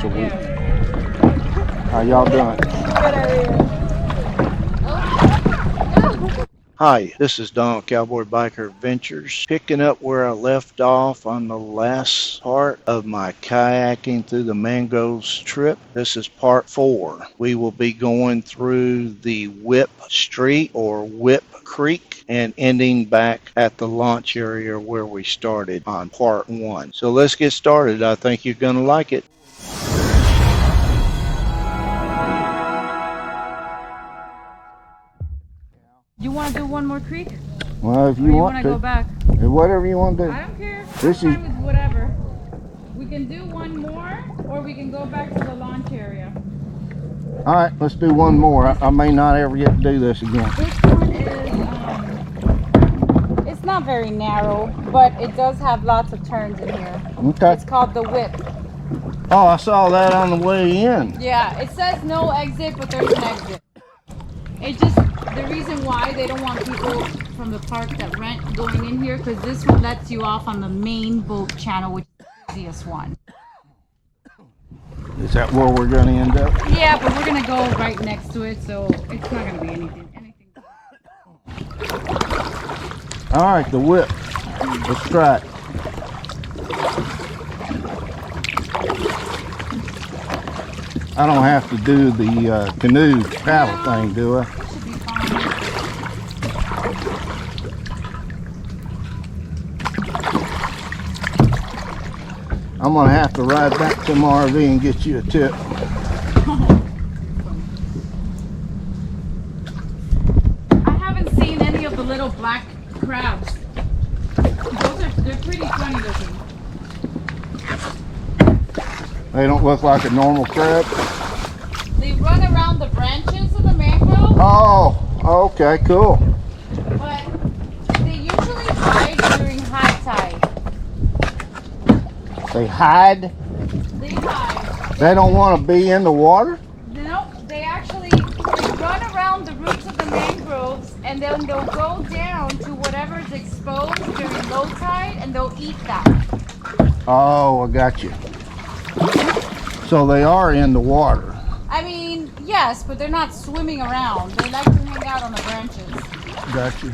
So how y'all doing? Hi, this is Don Cowboy Biker Adventures, picking up where I left off on the last part of my kayaking through the Mangroves trip. This is part 4. We will be going through the Whip Street or Whip Creek and ending back at the launch area where we started on part 1. So let's get started. I think you're going to like it. You want to do one more creek? Well, if you want to go back? Whatever you want to do. I don't care. This I'm is fine with whatever. We can do one more, or we can go back to the launch area. all right. Let's do one more. I may not ever get to do this again. This one is, it's not very narrow, but it does have lots of turns in here. Okay. It's called the Whip. Oh, I saw that on the way in. Yeah, it says no exit, but there's an exit. It just, the reason why they don't want people from the park that rent going in here, because this one lets you off on the main boat channel, which is the easiest one. Is that where we're going to end up? Yeah, but we're going to go right next to it, so it's not going to be anything. All right, the Whip. Let's try it. I don't have to do the canoe paddle thing, do I? Should be fine. I'm going to have to ride back to my RV and get you a tip. I haven't seen any of the little black crabs. They're pretty funny looking. They don't look like a normal crab. They run around the branches of the mangrove, Oh, okay, cool. but they usually hide during high tide. They hide. They hide. They don't want to be in the water. No, they actually run around the roots of the mangroves, and then they'll go down to whatever's exposed during low tide, and they'll eat that. Oh, I got you. So they are in the water. I mean, yes, but they're not swimming around. They like to hang out on the branches. Got you.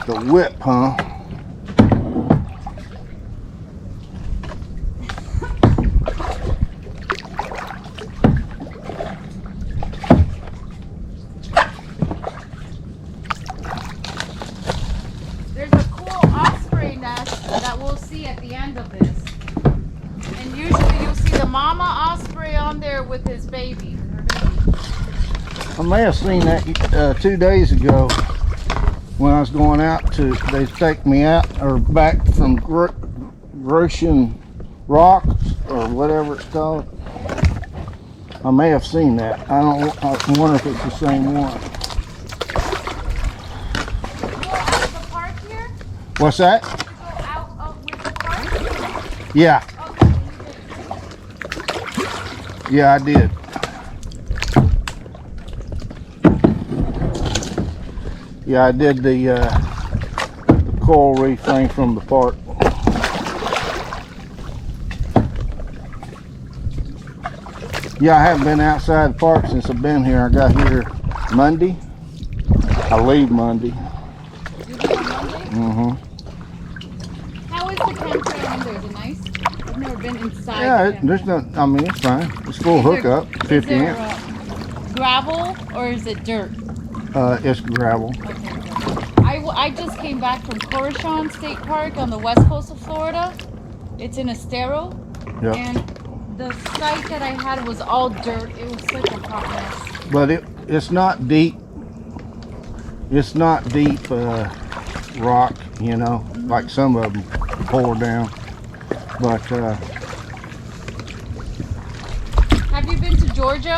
The Whip, huh? There's a cool osprey nest that we'll see at the end of this. And usually you'll see the mama osprey on there with his baby. I may have seen that 2 days ago when I was going out to, they take me out or back from Grecian Rocks or whatever it's called. I may have seen that. I wonder if it's the same one. Did you go out of the park here? What's that? Did you go out with the park? Yeah, Okay, yeah, I did. Yeah, I did the coral reef thing from the park. Yeah, I haven't been outside the park since I've been here. I got here Monday. I leave Monday. You go on Monday? How is the campground there? Is it nice? I've never been inside. Yeah, the there's no, I mean, it's fine. It's full hookup, 50 Is there amp. gravel or is it dirt? It's gravel. Okay. I just came back from Coruscant State Park on the west coast of Florida. It's in Estero. Yep. And the site that I had was all dirt. It was such a hot mess. But it's not deep. It's not deep rock, you know, like some of them pour down. But Have you been to Georgia?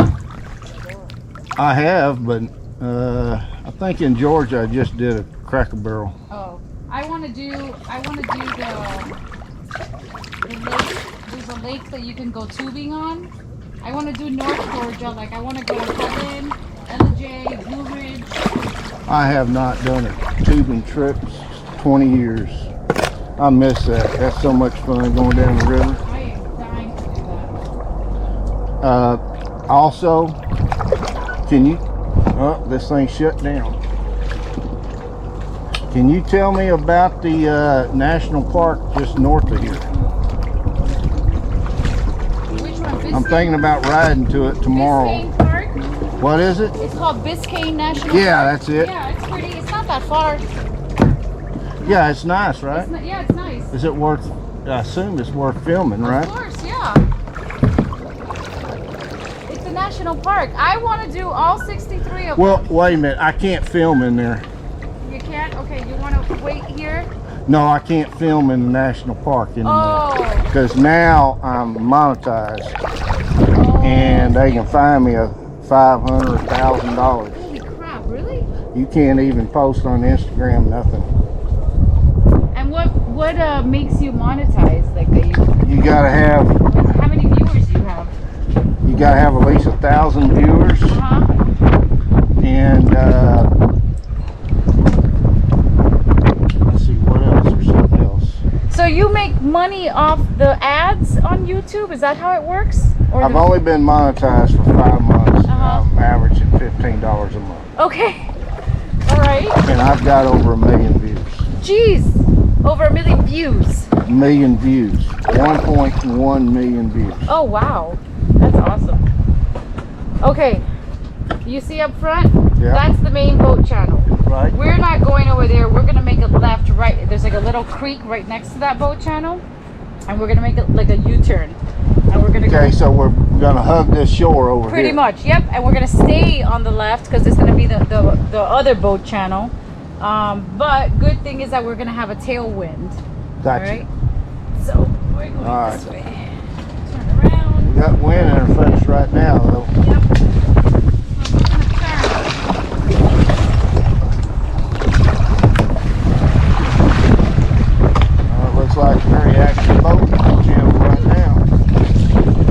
I have, but I think in Georgia I just did Cracker Barrel. Oh, I want to do the lake. There's a lake that you can go tubing on. I want to do North Georgia. Like I want to go to Helen, LJ, Blue Ridge. I have not done a tubing trip 20 years. I miss that. That's so much fun going down the river. I am dying to do that. Also, can you, oh, this thing shut down. Can you tell me about the national park just north of here? Which one? Biscayne? I'm thinking about riding to it tomorrow. Biscayne Park? What is it? It's called Biscayne National Yeah, Park. that's it. Yeah, it's pretty. It's not that far. Yeah, it's nice, right? It's not, yeah, it's nice. Is it worth, I assume it's worth filming, right? Of course, yeah. It's a national park. I want to do all 63 of Well, them. wait a minute. I can't film in there. You can't? Okay, you want to wait here? No, I can't film in the national park anymore. Oh. Because now I'm monetized Oh. and they can fine me a $500 or $1,000. Holy crap, really? You can't even post on Instagram, nothing. And what makes you monetize? Like You gotta have, how many viewers do you have? you gotta have at least 1,000 viewers, Uh-huh. and let's see what else or something else. So you make money off the ads on YouTube? Is that how it works? Or I've only been monetized for 5 months. And I'm averaging $15 a month, Okay. All right. and I've got over 1 million views. Jeez. Over 1 million views. 1 million views. 1.1 million views. Oh, wow. That's awesome. Okay. You see up front? Yeah. That's the main boat channel. Right. We're not going over there. We're going to make a left, right. There's like a little creek right next to that boat channel. And we're going to make it like a U-turn. And we're going to Okay, go so we're gonna hug this shore over pretty here. much. Yep. And we're going to stay on the left because it's going to be the other boat channel. But good thing is that we're going to have a tailwind. Gotcha. All right. So we're going All this right. way. Turn around. We got wind in our face right now, though. Yep. It looks like a very active boat channel right now.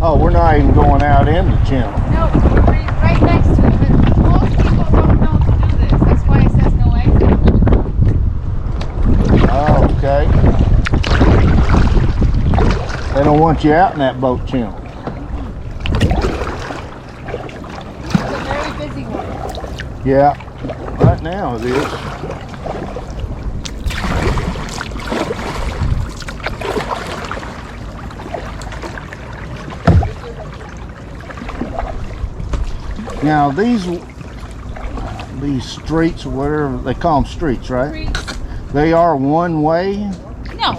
Oh, we're not even going out in the channel. No, we're right next to it. But most people don't know to do this. That's why it says no exit. Oh, okay. They don't want you out in that boat channel. It's a very busy one. Yeah, right now it is. Now these streets or whatever they call them, streets, right? Streets. They are one way. No.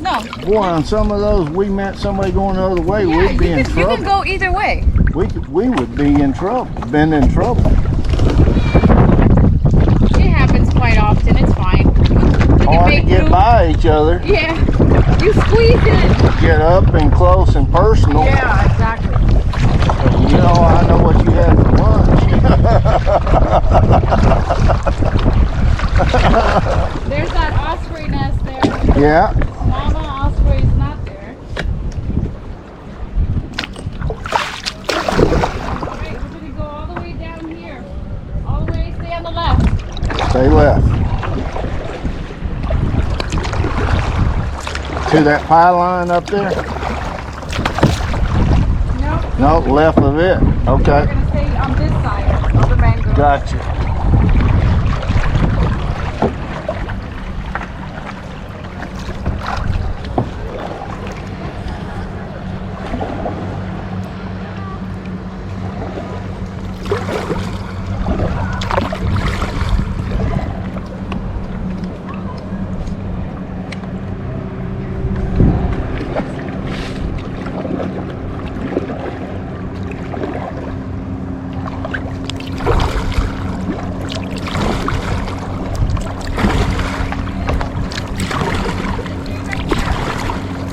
No. Boy, on some of those we met somebody going the other way, Yeah, we'd be in you trouble. can go either way. We would be in trouble, been in trouble. It happens quite often. It's fine. Hard to get by each other. Yeah. You squeeze in. Get up and close and personal. Yeah, exactly. You know, I know what you had for lunch. There's that osprey nest there. Yeah. Mama osprey is not there. Alright, we're gonna go all the way down here. All the way, stay on the left. Stay left. To that pylon up there? Nope. No, left of it. We're Okay. gonna stay on this side of the mangrove. Gotcha.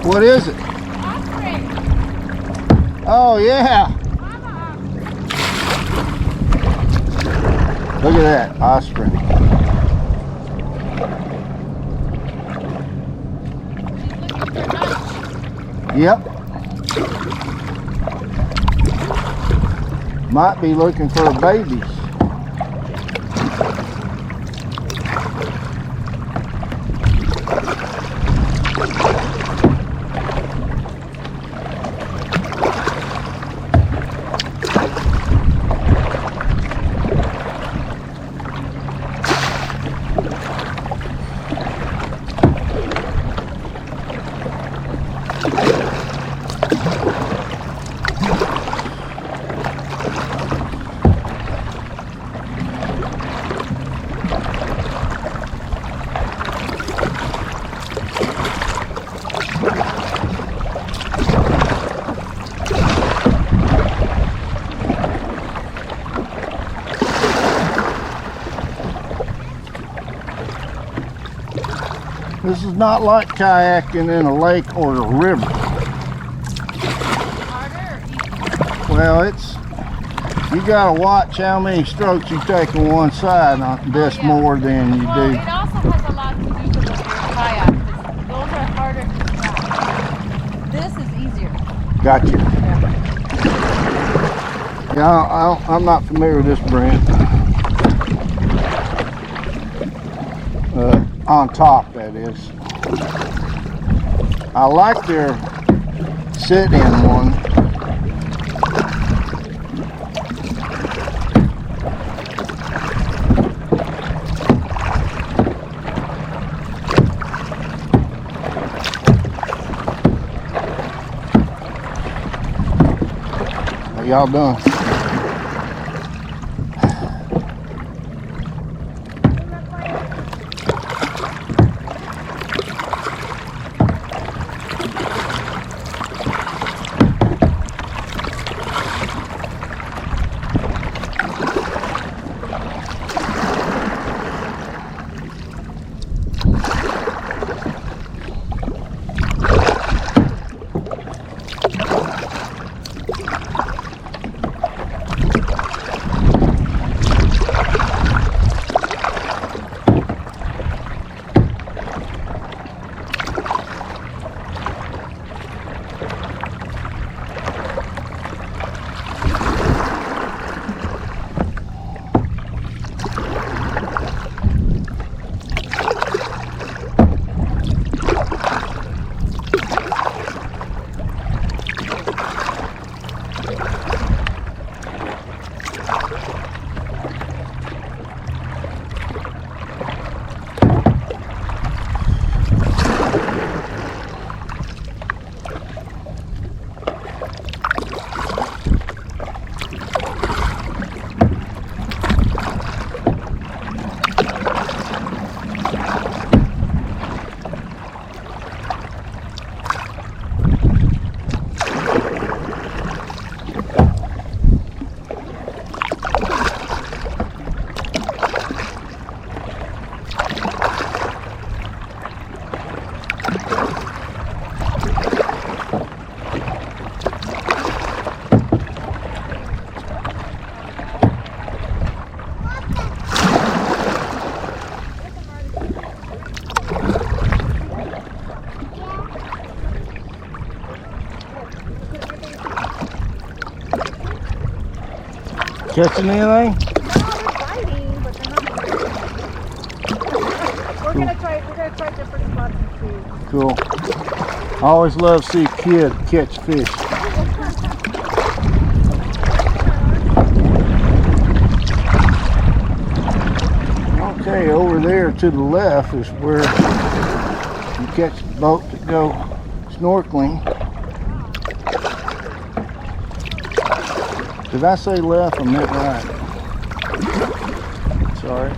What is it? Osprey. Oh yeah. Mama. Look at that osprey. Yep. Might be looking for babies. This is not like kayaking in a lake or a river. Harder or easier? Well, you gotta watch how many strokes you take on one side on this more than you Well, do. it also has a lot to do with your kayak. Those are harder to strap. This is easier. Gotcha. Yeah. Yeah, I'm not familiar with this brand. On top, that is. I like their sit-in one. How y'all doing? Catching anything? No, they're biting, but they're not biting. We're gonna try different spots and see. Cool. I always love to see a kid catch fish. Okay, over there to the left is where you catch the boat that go snorkeling. Did I say left? I meant right. Sorry.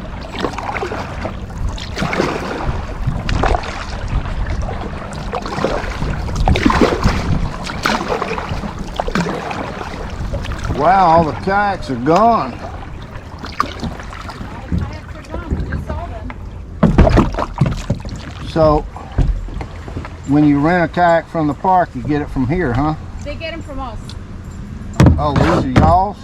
Wow, all the kayaks are gone. Kayaks are gone. We just saw them. So When you rent a kayak from the park, you get it from here, huh? They get them from us. Oh, these are y'all's?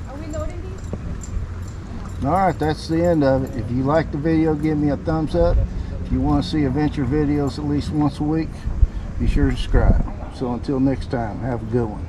Are we loading these? All right, that's the end of it. If you like the video, give me a thumbs up. If you want to see adventure videos at least once a week, be sure to subscribe. So until next time, have a good one.